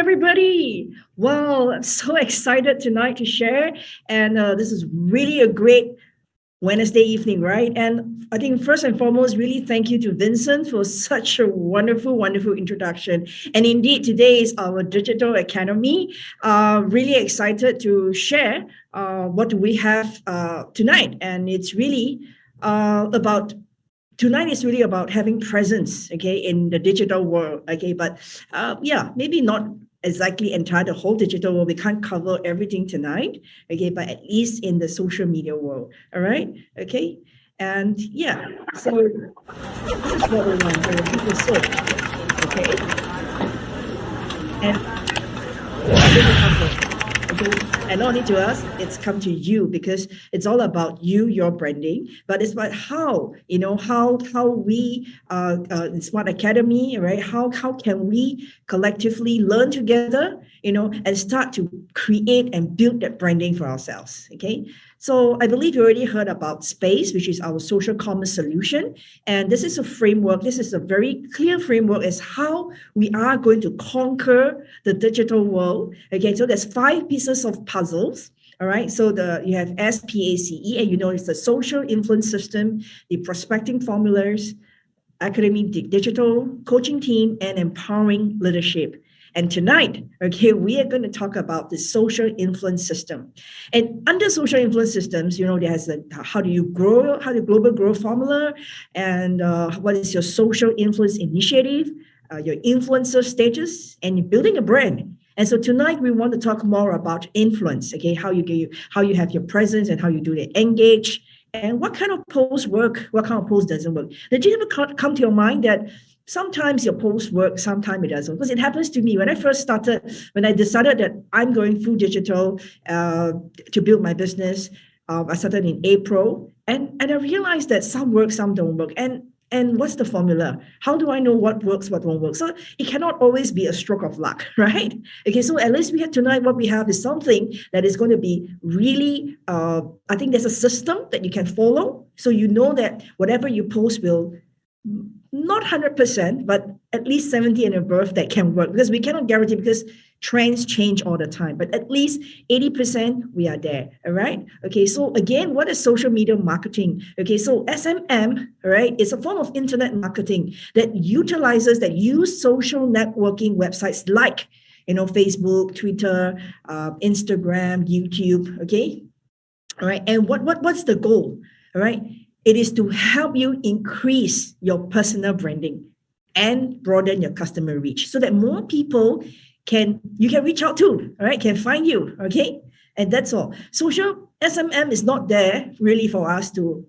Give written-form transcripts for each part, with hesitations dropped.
everybody. Well, I'm so excited tonight to share. And this is really a great Wednesday evening, right? And I think first and foremost, really thank you to Vincent for such a wonderful, wonderful introduction. And indeed, today is our Digital Academy. Really excited to share what do we have tonight. And it's really about tonight is really about having presence, okay, in the digital world, okay. But yeah, maybe not exactly entire the whole digital world. We can't cover everything tonight, okay, but at least in the social media world, all right, okay. And yeah, so this is what we want to people say, okay. And and not only to us, it's come to you because it's all about you, your branding, but it's about how, how we, in Smart Academy, right? How can we collectively learn together, and start to create and build that branding for ourselves, okay? So I believe you already heard about Space, which is our social commerce solution. And this is a framework. This is a very clear framework as how we are going to conquer the digital world. Okay, so there's 5 pieces of puzzles. All right, so you have SPACE, and it's the social influence system, the prospecting formulas, academy digital coaching team, and empowering leadership. And tonight, okay, we are going to talk about the social influence system. And under social influence systems, there's how do you global growth formula, and what is your social influence initiative, your influencer status, and you're building a brand. And so tonight we want to talk more about influence, okay, how you have your presence and how you do the engage, and what kind of posts work, what kind of post doesn't work. Did you ever come to your mind that sometimes your post work, sometimes it doesn't? Because it happens to me when I first started, when I decided that I'm going full digital to build my business. I started in April, and I realized that some work, some don't work. And what's the formula? How do I know what works, what won't work? So it cannot always be a stroke of luck, right? Okay, so at least tonight, what we have is something that is going to be really, I think there's a system that you can follow. So you know that whatever you post will, not 100%, but at least 70 and above that can work, because we cannot guarantee, because trends change all the time, but at least 80% we are there. All right. Okay. So again, what is social media marketing? Okay. So SMM, all right, is a form of internet marketing that use social networking websites like, Facebook, Twitter, Instagram, YouTube. Okay. All right. And what's the goal? All right. It is to help you increase your personal branding and broaden your customer reach so that more people you can reach out to, all right, can find you, okay? And that's all. Social SMM is not there really for us to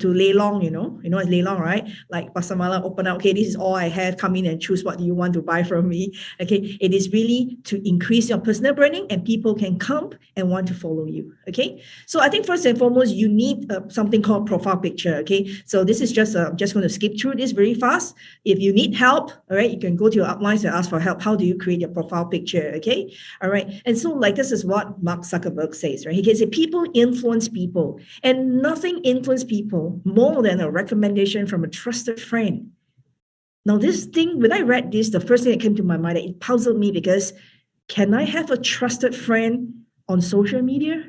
lay long, it's lay long, right? Like Pastor Mala open up, okay, this is all I have, come in and choose what you want to buy from me, okay? It is really to increase your personal branding and people can come and want to follow you, okay? So I think first and foremost, you need something called profile picture, okay? So this is just going to skip through this very fast. If you need help, all right, you can go to your uplines and ask for help. How do you create your profile picture, okay? All right, and so like this is what Mark Zuckerberg says, right? He can say people influence people, and nothing influences people more than a recommendation from a trusted friend. Now, this thing, when I read this, the first thing that came to my mind, it puzzled me, because can I have a trusted friend on social media?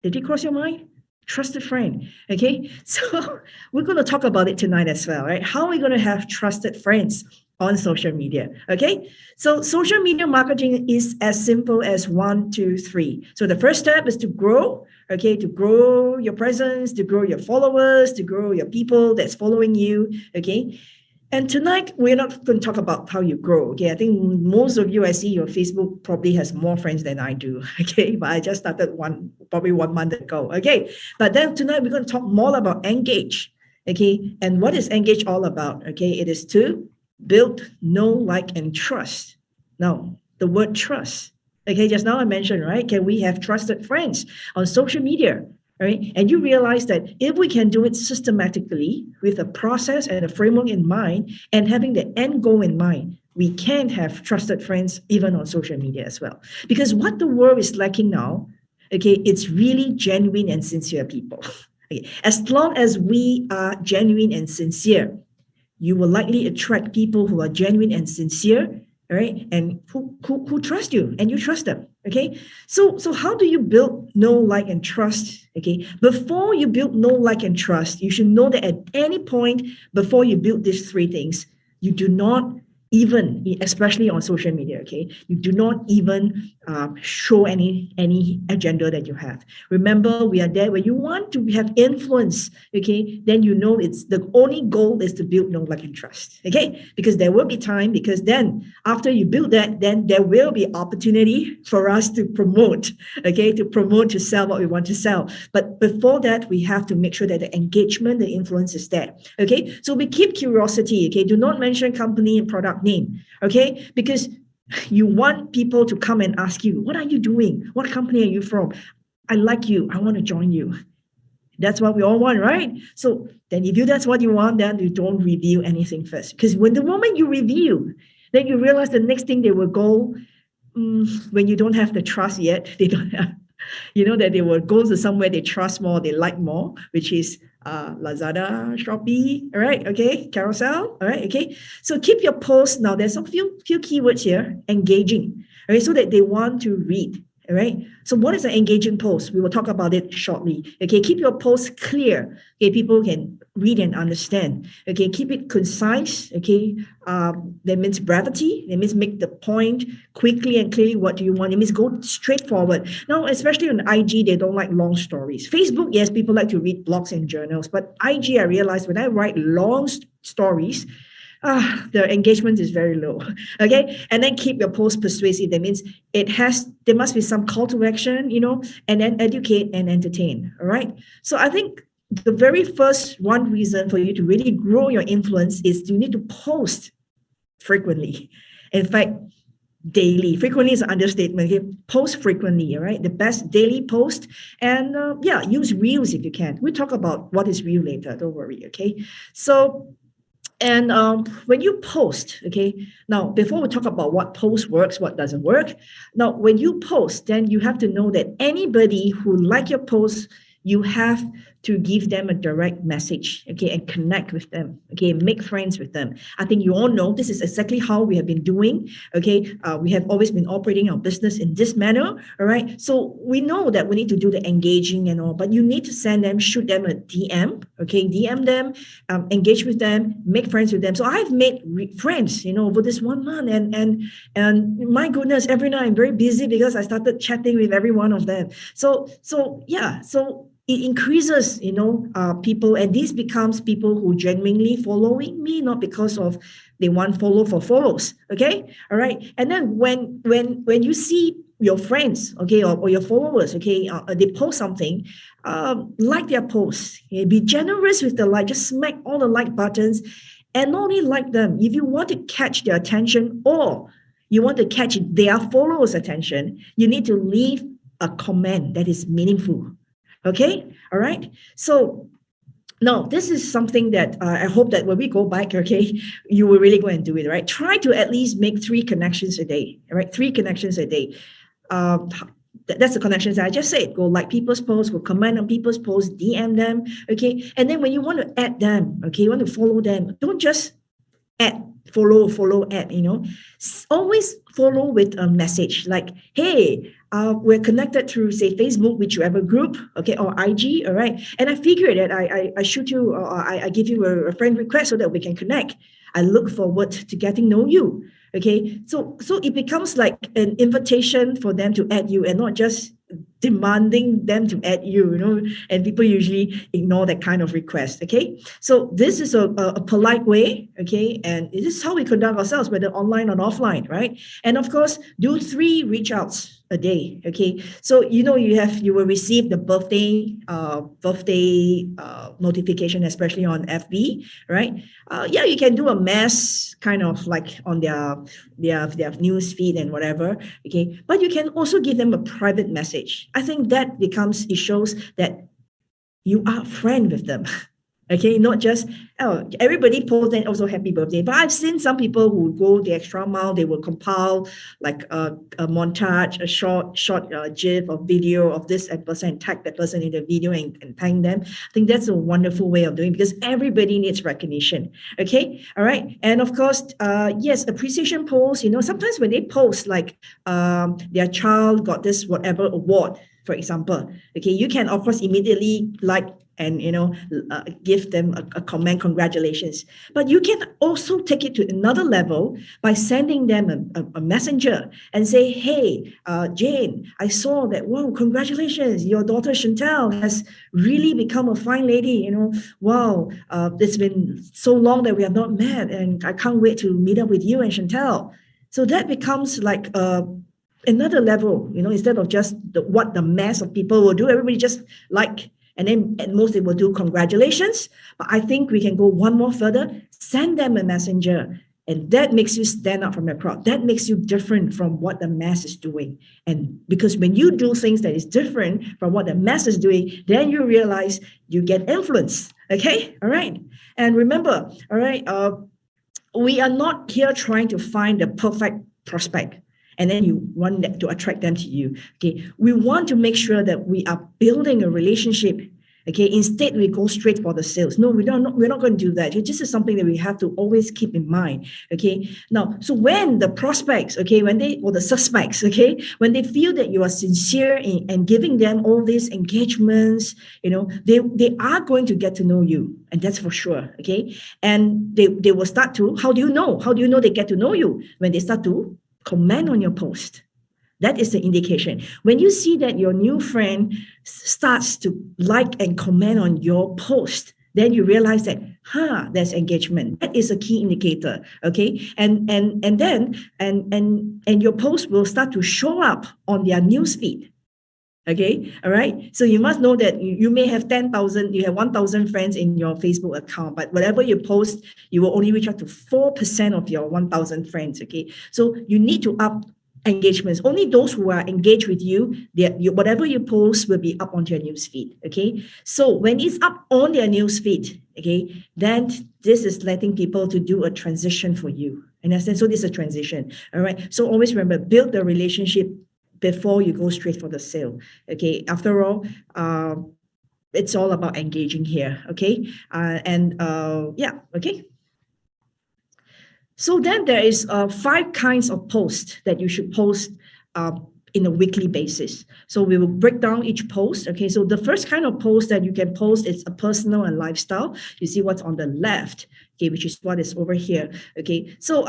Did it cross your mind? Trusted friend, okay? So we're going to talk about it tonight as well, right? How are we going to have trusted friends on social media, okay? So social media marketing is as simple as 1, 2, 3. So the first step is to grow, okay? To grow your presence, to grow your followers, to grow your people that's following you, okay? And tonight, we're not going to talk about how you grow, okay? I think most of you, I see your Facebook probably has more friends than I do, okay? But I just started probably 1 month ago, okay? But then tonight, we're going to talk more about engage, okay? And what is engage all about, okay? It is to build, know, like, and trust. Now, the word trust, okay? Just now I mentioned, right? Can we have trusted friends on social media? Right? And you realize that if we can do it systematically with a process and a framework in mind and having the end goal in mind, we can have trusted friends even on social media as well. Because what the world is lacking now, okay, it's really genuine and sincere people. Okay. As long as we are genuine and sincere, you will likely attract people who are genuine and sincere, right? And who trust you and you trust them. Okay. So how do you build know, like, and trust? Okay. Before you build know, like, and trust, you should know that at any point before you build these three things, you do not even, especially on social media, okay, you do not even show any agenda that you have. Remember, we are there when you want to have influence, okay, then you know it's the only goal is to build know, like, and trust, okay, because there will be time, because then after you build that, then there will be opportunity for us to promote, okay, to sell what we want to sell. But before that, we have to make sure that the engagement, the influence is there, okay. So we keep curiosity, okay. Do not mention company and product name, okay, because you want people to come and ask you, what are you doing? What company are you from? I like you. I want to join you. That's what we all want, right? So then if that's what you want, then you don't reveal anything first. Because when the moment you reveal, then you realize the next thing they will go, when you don't have the trust yet, they don't have, that they will go to somewhere they trust more, they like more, which is Lazada, Shopee, all right, okay, Carousel, all right, okay. So keep your posts. Now there's a few keywords here, engaging, all right, so that they want to read, all right. So what is an engaging post? We will talk about it shortly. Okay, keep your posts clear. Okay, people can read and understand. Okay, keep it concise. Okay, that means brevity. That means make the point quickly and clearly. What do you want? It means go straight forward. Now, especially on IG, they don't like long stories. Facebook, yes, people like to read blogs and journals, but IG, I realized when I write long stories, the engagement is very low. Okay, and then keep your post persuasive. That means there must be some call to action, and then educate and entertain. All right. So I think the very first one reason for you to really grow your influence is you need to post frequently. In fact, daily. Frequently is an understatement. Okay? Post frequently, all right? The best daily post. And use reels if you can. We'll talk about what is reel later. Don't worry, okay? So, and when you post, okay, now before we talk about what post works, what doesn't work, now when you post, then you have to know that anybody who like your post, you have to give them a direct message, okay, and connect with them, okay, make friends with them. I think you all know this is exactly how we have been doing, okay. We have always been operating our business in this manner, all right. So we know that we need to do the engaging and all, but you need to shoot them a DM, okay, DM them, engage with them, make friends with them. So I've made friends, over this 1 month, and my goodness, every night I'm very busy because I started chatting with every one of them. So it increases, people, and this becomes people who genuinely following me, not because of they want follow for follows. Okay, all right. And then when you see your friends, okay, or your followers, okay, they post something, like their posts. Okay? Be generous with the like. Just smack all the like buttons, and not only like them. If you want to catch their attention, or you want to catch their followers' attention, you need to leave a comment that is meaningful. Okay, all right. So now this is something that I hope that when we go back, okay, you will really go and do it, right? Try to at least make 3 connections a day, all right? 3 connections a day. That's the connections that I just said. Go like people's posts, go comment on people's posts, DM them, okay? And then when you want to add them, okay, you want to follow them, don't just add, follow, add, always follow with a message like, hey, we're connected through, say, Facebook, whichever group, okay, or IG, all right? And I figured that I shoot you, or I give you a friend request so that we can connect. I look forward to getting to know you, okay? So it becomes like an invitation for them to add you, and not just demanding them to add you, and people usually ignore that kind of request, okay? So this is a polite way, okay? And this is how we conduct ourselves, whether online or offline, right? And of course, do 3 reach outs a day, okay? So, you will receive the birthday notification, especially on FB, right? You can do a mass kind of like on their news feed and whatever, okay? But you can also give them a private message. I think that it shows that you are a friend with them. Okay, not just, oh, everybody post and also happy birthday. But I've seen some people who go the extra mile. They will compile like a montage, a short GIF or video of this person, and tag that person in the video and thank them. I think that's a wonderful way of doing it, because everybody needs recognition. Okay, all right. And of course, yes, appreciation posts, sometimes when they post like their child got this whatever award, for example, okay, you can of course immediately like and give them a comment, congratulations. But you can also take it to another level by sending them a messenger and say, hey, Jane, I saw that, wow, congratulations, your daughter Chantel has really become a fine lady. Wow, it's been so long that we have not met, and I can't wait to meet up with you and Chantel. So that becomes like another level, instead of just what the mass of people will do. Everybody just like, and then at most they will do congratulations. But I think we can go one more further, send them a messenger. And that makes you stand out from the crowd. That makes you different from what the mass is doing. And because when you do things that is different from what the mass is doing, then you realize you get influence. Okay? All right. And remember, all right, we are not here trying to find the perfect prospect and then you want to attract them to you. Okay, we want to make sure that we are building a relationship. Okay, instead we go straight for the sales. No, we're not going to do that. This is something that we have to always keep in mind. Okay, now, so when the prospects, okay, or the suspects, okay, when they feel that you are sincere in giving them all these engagements, they are going to get to know you, and that's for sure. Okay, and they will start to, how do you know they get to know you? When they start to comment on your post. That is the indication. When you see that your new friend starts to like and comment on your post, then you realize that, there's engagement. That is a key indicator. Okay. And your post will start to show up on their newsfeed. Okay, all right. So you must know that you may have 10,000, you have 1,000 friends in your Facebook account, but whatever you post, you will only reach out to 4% of your 1,000 friends. Okay, so you need to up engagements. Only those who are engaged with you, whatever you post will be up on your newsfeed. Okay, so when it's up on their newsfeed, okay, then this is letting people to do a transition for you. And so this is a transition. All right. So always remember, build the relationship before you go straight for the sale. Okay, after all, it's all about engaging here. Okay, okay. So then there is 5 kinds of posts that you should post in a weekly basis. So we will break down each post. Okay, so the first kind of post that you can post is a personal and lifestyle. You see what's on the left, okay, which is what is over here. Okay, so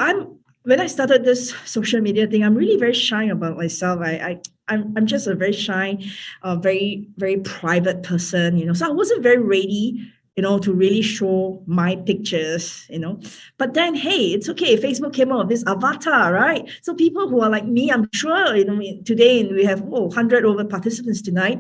when I started this social media thing, I'm really very shy about myself. I'm just a very shy, very, very private person, so I wasn't very ready, to really show my pictures, But then, hey, it's okay. Facebook came out with this avatar, right? So people who are like me, I'm sure, today we have 100 over participants tonight.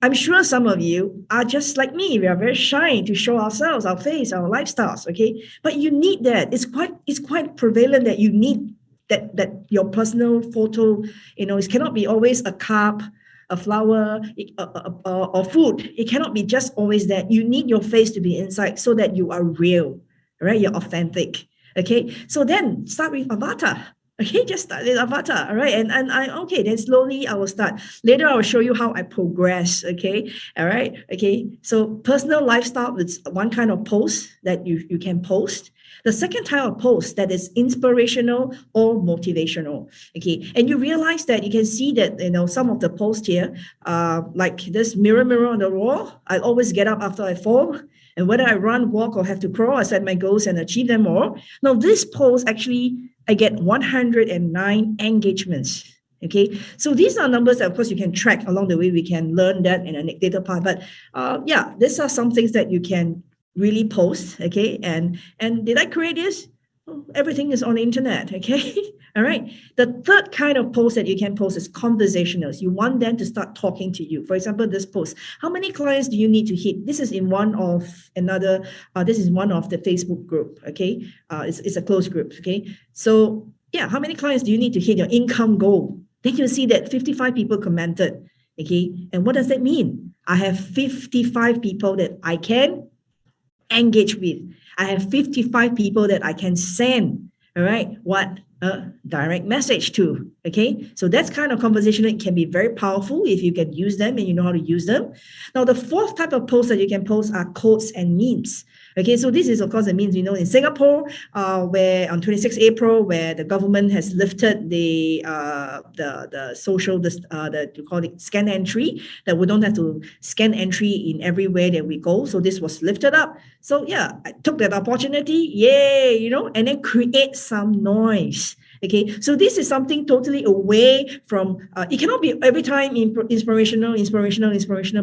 I'm sure some of you are just like me. We are very shy to show ourselves, our face, our lifestyles. Okay, but you need that. It's quite prevalent that you need that your personal photo. It cannot be always a cup, a flower, or food. It cannot be just always that. You need your face to be inside so that you are real, right? You're authentic. Okay, so then start with avatar. Okay, just start with avatar, all right? Okay, then slowly I will start. Later I will show you how I progress, okay? All right, okay. So personal lifestyle is one kind of post that you can post. The second type of post that is inspirational or motivational, okay? And you realize that you can see that, some of the posts here, like this mirror on the wall, I always get up after I fall. And whether I run, walk, or have to crawl, I set my goals and achieve them all. Now, this post actually, I get 109 engagements. Okay, so these are numbers that, of course, you can track along the way. We can learn that in a data part. But these are some things that you can really post. Okay, and did I create this? Oh, everything is on the internet. Okay, all right. The third kind of post that you can post is conversationals. You want them to start talking to you. For example, this post: how many clients do you need to hit? This is in one of another. This is one of the Facebook group. Okay, it's a closed group. Okay, so how many clients do you need to hit your income goal? Then you see that 55 people commented. Okay, and what does that mean? I have 55 people that I can engage with. I have 55 people that I can send, all right, what a direct message to. Okay, so that's kind of conversation that can be very powerful if you can use them and you know how to use them. Now, the fourth type of post that you can post are quotes and memes. Okay, so this is, of course, the memes, in Singapore, where on 26 April, where the government has lifted the social, you call it scan entry, that we don't have to scan entry in everywhere that we go. So this was lifted up. So yeah, I took that opportunity, yay, and then create some noise. Okay, so this is something totally away from, it cannot be every time inspirational.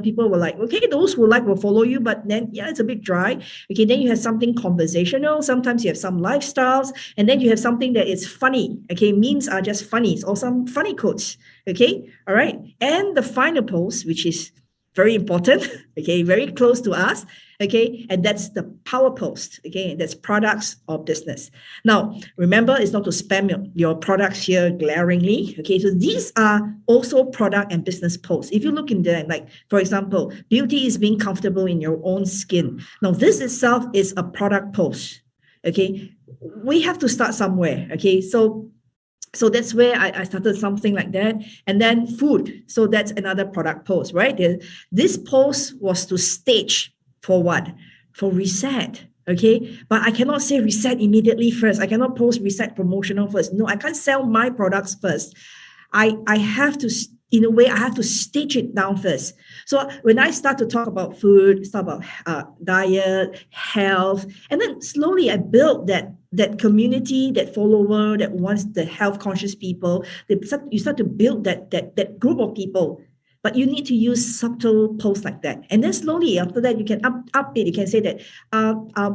People were like, okay, those who like will follow you, but then, yeah, it's a bit dry. Okay, then you have something conversational. Sometimes you have some lifestyles, and then you have something that is funny. Okay, memes are just funny, or some funny quotes. Okay, all right. And the final post, which is very important, okay, very close to us, okay, and that's the power post, okay, that's products or business. Now, remember, it's not to spam your products here glaringly, okay, so these are also product and business posts. If you look in there, like, for example, beauty is being comfortable in your own skin. Now, this itself is a product post, okay. We have to start somewhere, okay, so that's where I started something like that. And then food. So that's another product post, right? This post was to stage for what? For reset. Okay. But I cannot say reset immediately first. I cannot post reset promotional first. No, I can't sell my products first. I have to, in a way, I have to stage it down first. So when I start to talk about food, start about diet, health, and then slowly I build that community, that follower that wants the health conscious people. You start to build that group of people. But you need to use subtle posts like that. And then slowly after that, you can up it. You can say that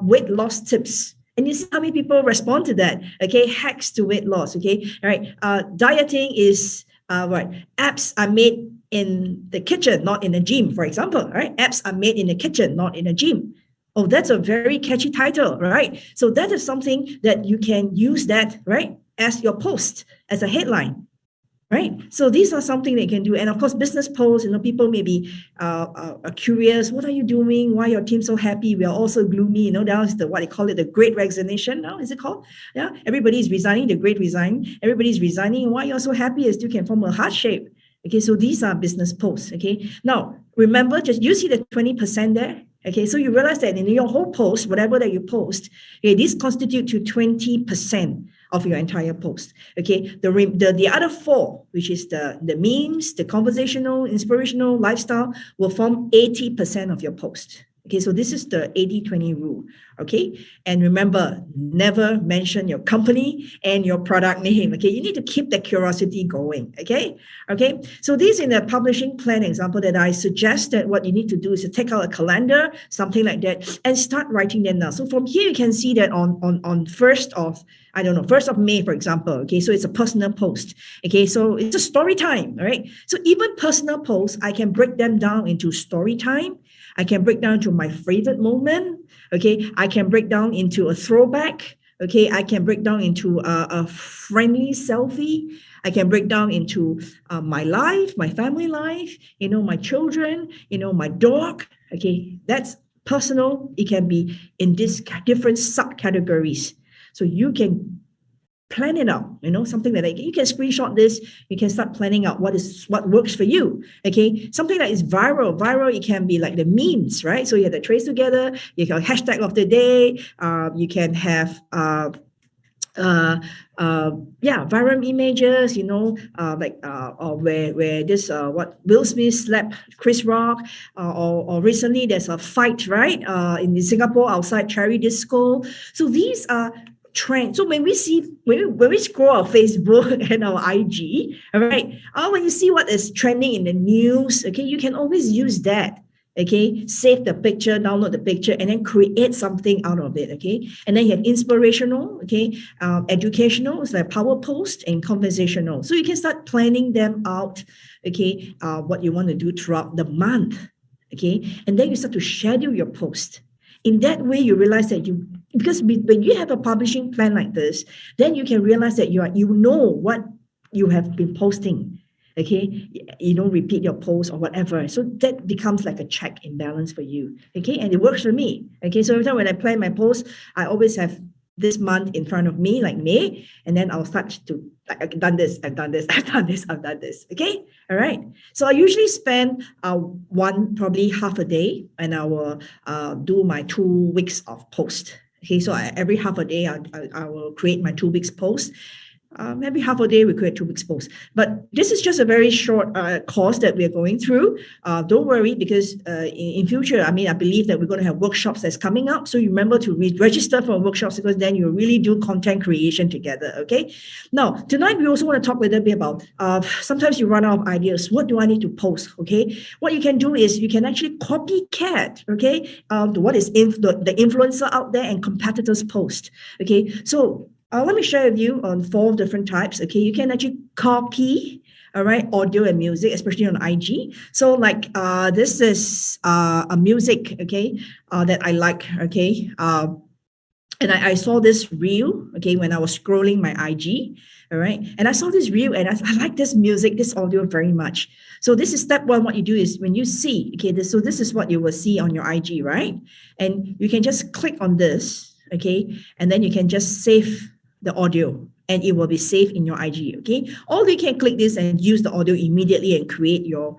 weight loss tips. And you see how many people respond to that. Okay, hacks to weight loss. Okay, all right. Dieting is what? Apps are made in the kitchen, not in the gym, for example. Right? Apps are made in the kitchen, not in a gym. Oh, that's a very catchy title, right? So that is something that you can use that, right, as your post, as a headline. Right. So these are something that you can do. And of course, business posts, people may be curious. What are you doing? Why your team so happy? We are also gloomy. That is what they call it, the great resignation now, is it called? Yeah. Everybody is resigning, the great resign. Everybody's resigning. Why you're so happy is you can form a heart shape. Okay. So these are business posts. Okay. Now, remember, just you see the 20% there. Okay. So you realize that in your whole post, whatever that you post, okay, this constitute to 20% of your entire post. Okay, the other four, which is the memes, the conversational, inspirational, lifestyle, will form 80% of your post. Okay, so this is the 80-20 rule. Okay, and remember, never mention your company and your product name. Okay, you need to keep the curiosity going. Okay, so this in the publishing plan example that I suggest that what you need to do is to take out a calendar, something like that, and start writing them down. So from here you can see that on 1st of May, for example. Okay, so it's a personal post. Okay, so it's a story time. All right, so even personal posts, I can break them down into story time. I can break down to my favorite moment. Okay, I can break down into a throwback. Okay, I can break down into a friendly selfie. I can break down into my life, my family life, my children, my dog. Okay, that's personal. It can be in these different subcategories. So you can plan it out, something like that. You can screenshot this. You can start planning out what works for you. Okay, something that is viral. Viral, it can be like the memes, right? So you have the trace together. You can hashtag of the day. You can have viral images, or where this what Will Smith slapped Chris Rock, or recently there's a fight, right, in Singapore outside Cherry Disco. So these are trend. So when we scroll our Facebook and our IG, all right, when you see what is trending in the news, okay, you can always use that. Okay, save the picture, download the picture, and then create something out of it. Okay, and then you have inspirational, okay, educational, it's like power post, and conversational. So you can start planning them out. Okay, what you want to do throughout the month. Okay, and then you start to schedule your post. In that way, you realize that because when you have a publishing plan like this, then you can realize that you know what you have been posting. Okay, you don't repeat your post or whatever. So that becomes like a check and balance for you. Okay, and it works for me. Okay, so every time when I plan my post, I always have this month in front of me, like May, and then I'll start to, like, I've done this, I've done this, I've done this, I've done this. Okay, all right. So I usually spend probably half a day, and I will do my 2 weeks of post. Okay, so every half a day, I will create my 2 weeks post. Maybe half a day we create 2 weeks post. But this is just a very short course that we're going through. Don't worry, because in future, I believe that we're going to have workshops that's coming up. So you remember to register for workshops, because then you really do content creation together, okay? Now, tonight we also want to talk a little bit about, sometimes you run out of ideas. What do I need to post, okay? What you can do is you can actually copycat, okay? What is the influencer out there and competitors post, okay? So let me share with you on 4 different types. Okay, you can actually copy, all right, audio and music, especially on IG. So like this is a music, okay, that I like, okay. And I saw this reel, okay, when I was scrolling my IG, all right, and I saw this reel, and I like this music, this audio very much. So this is step 1. What you do is when you see, okay, this is what you will see on your IG, right? And you can just click on this, okay, and then you can just save the audio, and it will be saved in your IG, okay? Or you can click this and use the audio immediately and create your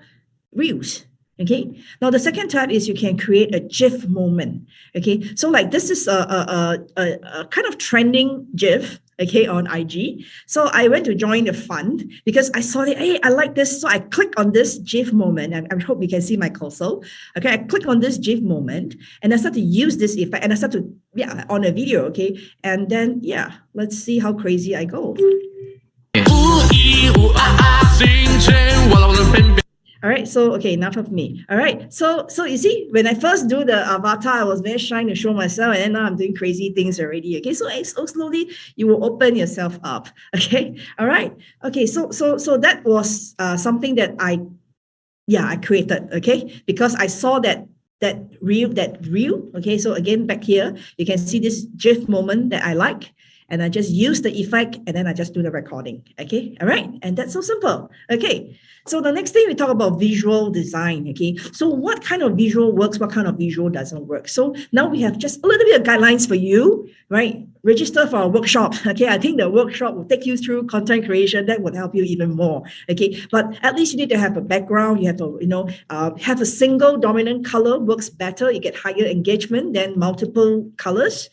reels, okay? Now, the second type is you can create a GIF moment, okay? So like this is a kind of trending GIF, okay, on IG. So I went to join the fund because I saw that, hey, I like this. So I click on this GIF moment. I hope you can see my cursor. Okay, I click on this GIF moment, and I start to use this effect, and I start to, on a video, okay? And then, let's see how crazy I go. All right, so okay, enough of me. All right, so you see, when I first do the avatar, I was very shy to show myself, and then now I'm doing crazy things already. Okay, so slowly you will open yourself up. Okay, all right. Okay, so that was something that I created. Okay, because I saw that reel. Okay, so again, back here you can see this GIF moment that I like. And I just use the effect, and then I just do the recording. Okay, all right, and that's so simple. Okay, so the next thing we talk about visual design. Okay, so what kind of visual works, what kind of visual doesn't work? So now we have just a little bit of guidelines for you, right? Register for a workshop. Okay, I think the workshop will take you through content creation. That would help you even more. Okay, but at least you need to have a background. You have to, have a single dominant color works better. You get higher engagement than multiple colors.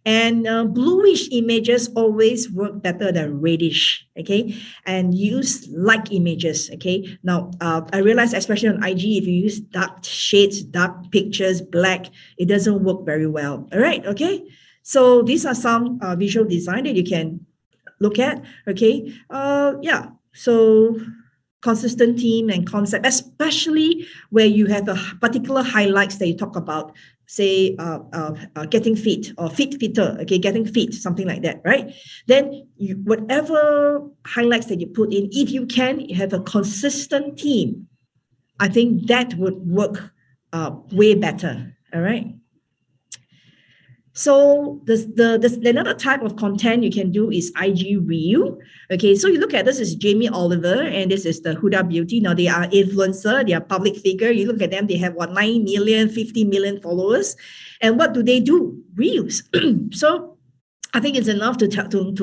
And bluish images always work better than reddish, okay? And use light images, okay? Now, I realize, especially on IG, if you use dark shades, dark pictures, black, it doesn't work very well, all right, okay? So these are some visual design that you can look at, okay? So consistent theme and concept, especially where you have a particular highlights that you talk about, say getting fit or fitter, okay, getting fit, something like that, right? Then whatever highlights that you put in, if you can have a consistent theme, I think that would work way better, all right? So another type of content you can do is IG Reel. Okay, so you look at this is Jamie Oliver, and this is the Huda Beauty. Now they are influencer, they are public figure. You look at them, they have 9 million, 50 million followers. And what do? Reels. So I think it's enough to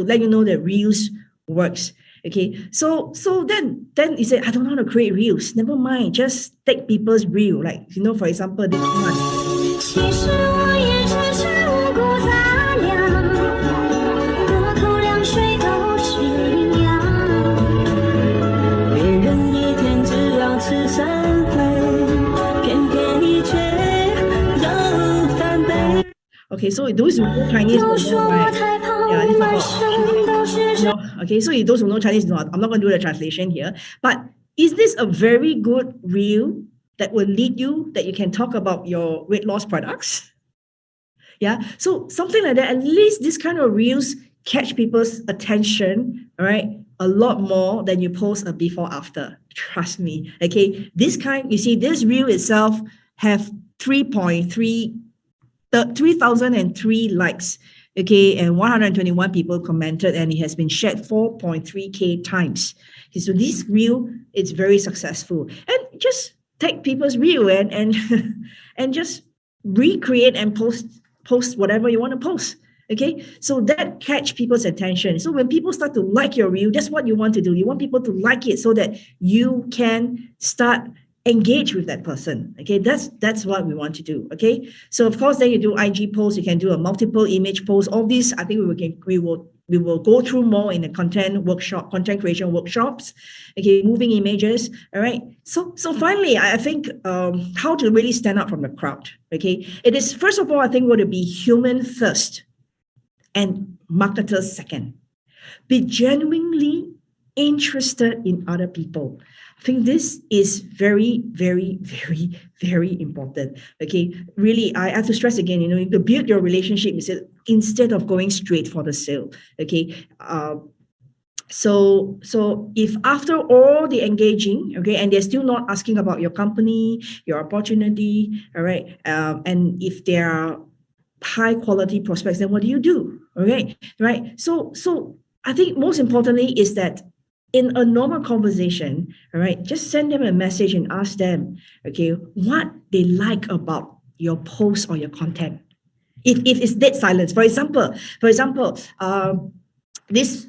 let you know that Reels works. Okay, so then you say, I don't know how to create Reels. Never mind, just take people's reel. Like, for example, this one. Okay, so those who know Chinese will know, right? It's about, okay, so those who know Chinese know, I'm not going to do the translation here, but is this a very good reel that will lead you, that you can talk about your weight loss products? Yeah, so something like that. At least this kind of reels catch people's attention, all right, a lot more than you post a before after. Trust me. Okay, this kind, you see, this reel itself have 3,003 likes. Okay, and 121 people commented, and it has been shared 4.3K times. Okay, so this reel, it's very successful. And just take people's reel and and just recreate and post whatever you want to post. Okay, so that catch people's attention. So when people start to like your reel, that's what you want to do. You want people to like it so that you can start engage with that person. Okay, that's what we want to do. Okay, so of course, then you do IG posts. You can do a multiple image post. All these, I think we will go through more in the content creation workshops. Okay, moving images. All right. So finally, I think how to really stand out from the crowd. Okay, it is first of all, I think, going to be human first and marketers second. Be genuinely interested in other people. I think this is very, very, very, very important. Okay, really, I have to stress again, to build your relationship instead of going straight for the sale. Okay, so if after all the engaging, okay, and they're still not asking about your company, your opportunity, all right, and if they are high quality prospects, then what do you do? Okay, right? So I think most importantly is that in a normal conversation, all right, just send them a message and ask them, okay, what they like about your post or your content. If it's dead silence, for example, there's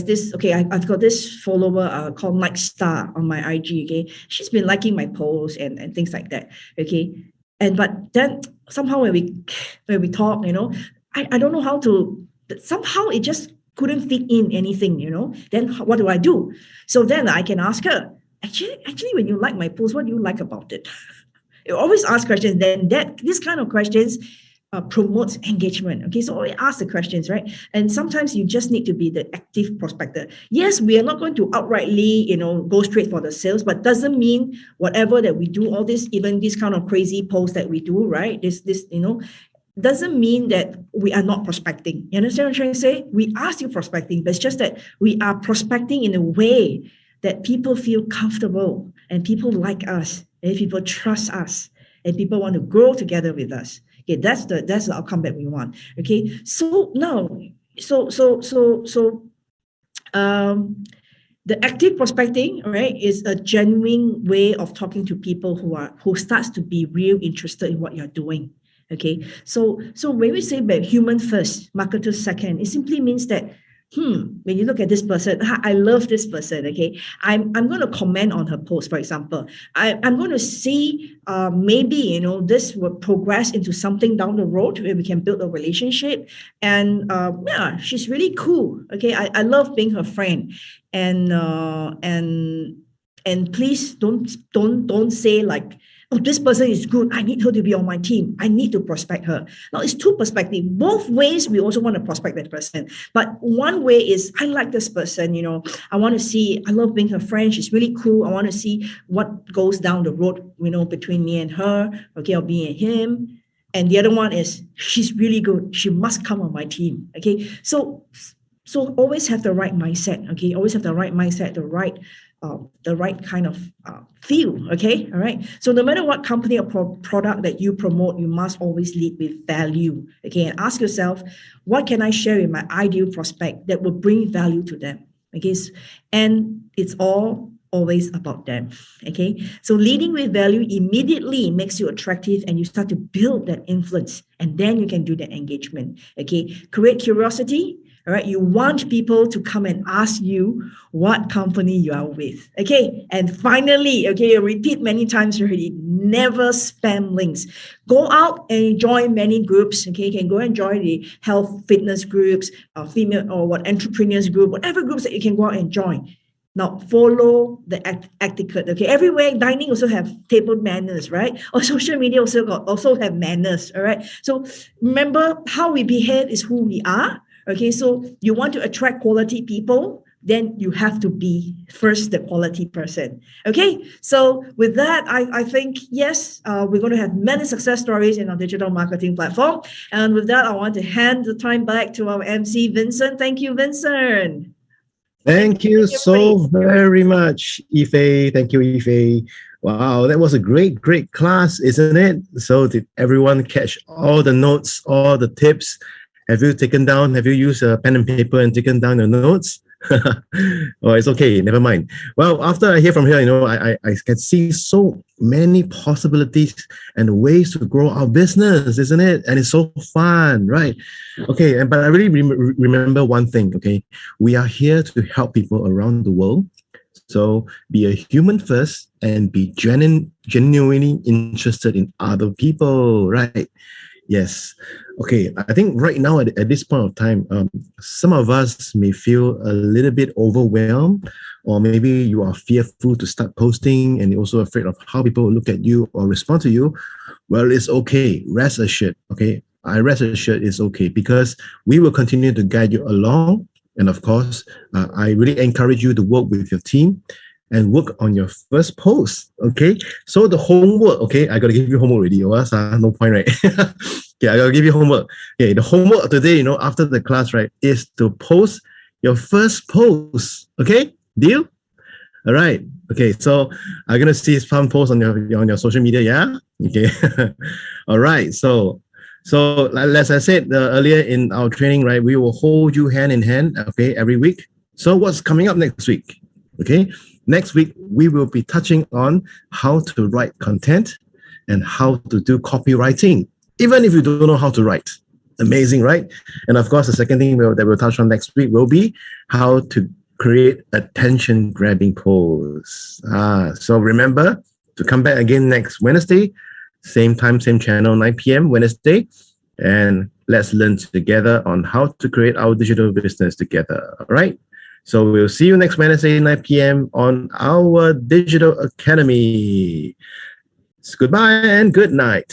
this, okay, I've got this follower called Night Star on my IG. Okay, she's been liking my posts and things like that. Okay, but then somehow when we talk, I don't know how to. Somehow it just couldn't fit in anything, Then what do I do? So then I can ask her. Actually, when you like my post, what do you like about it? You always ask questions. Then this kind of questions promotes engagement. Okay, so always ask the questions, right? And sometimes you just need to be the active prospector. Yes, we are not going to outrightly, go straight for the sales, but doesn't mean whatever that we do, all this, even this kind of crazy posts that we do, right? This, doesn't mean that we are not prospecting. You understand what I'm trying to say? We are still prospecting, but it's just that we are prospecting in a way that people feel comfortable and people like us and people trust us and people want to grow together with us. Okay, that's the outcome that we want. Okay, so now, the active prospecting, right, is a genuine way of talking to people who starts to be real interested in what you're doing. Okay, so when we say that human first, marketer second, it simply means that when you look at this person, I love this person. Okay, I'm going to comment on her post, for example. I'm going to see maybe this will progress into something down the road where we can build a relationship. And yeah, she's really cool. Okay, I love being her friend. And please don't say like, oh, this person is good, I need her to be on my team, I need to prospect her. Now, it's two perspectives. Both ways, we also want to prospect that person. But one way is, I like this person, I want to see, I love being her friend, she's really cool, I want to see what goes down the road, between me and her, okay, or me and him. And the other one is, she's really good, she must come on my team. Okay, so always have the right mindset. Okay, always have the right mindset, the right kind of feel. Okay, all right. So no matter what company or product that you promote, you must always lead with value. Okay, and ask yourself, what can I share with my ideal prospect that will bring value to them? Okay, and it's always about them. Okay, so leading with value immediately makes you attractive, and you start to build that influence, and then you can do that engagement. Okay, create curiosity. All right, you want people to come and ask you what company you are with. Okay, and finally, okay, you repeat many times already, never spam links. Go out and join many groups. Okay, you can go and join the health fitness groups, female or entrepreneurs group, whatever groups that you can go out and join. Now, follow the etiquette. Okay, everywhere dining also have table manners, right? Or social media also have manners. All right. So remember, how we behave is who we are. Okay, so you want to attract quality people, then you have to be first the quality person. Okay, so with that, I think, yes, we're going to have many success stories in our digital marketing platform. And with that, I want to hand the time back to our MC, Vincent. Thank you, Vincent. Thank you so very much, YiFei. Thank you, YiFei. Wow, that was a great class, isn't it? So did everyone catch all the notes, all the tips? Have you used a pen and paper and taken down your notes? Oh, it's okay. Never mind. Well, after I hear from here, I can see so many possibilities and ways to grow our business, isn't it? And it's so fun, right? Okay. But I really remember one thing. Okay. We are here to help people around the world. So be a human first and be genuinely interested in other people, right? Yes. Okay. I think right now at this point of time, some of us may feel a little bit overwhelmed, or maybe you are fearful to start posting and you're also afraid of how people will look at you or respond to you. Well, it's okay. Rest assured. Okay. I rest assured it's okay because we will continue to guide you along. And of course, I really encourage you to work with your team and work on your first post. Okay. So the homework, okay, I gotta give you homework already. No point, right? Okay, I gotta give you homework. Okay, the homework today, after the class, right, is to post your first post. Okay, deal? All right. Okay, so I'm gonna see some posts on your social media. Yeah. Okay. All right. So as I said earlier in our training, right, we will hold you hand in hand. Okay, every week. So what's coming up next week? Okay, next week we will be touching on how to write content and how to do copywriting, even if you don't know how to write. Amazing, right? And of course, the second thing that we'll touch on next week will be how to create attention-grabbing posts. So remember to come back again next Wednesday, same time, same channel, 9 p.m. Wednesday, and let's learn together on how to create our digital business together. All right. So we'll see you next Wednesday, 9 p.m. on our Digital Academy. Goodbye and good night.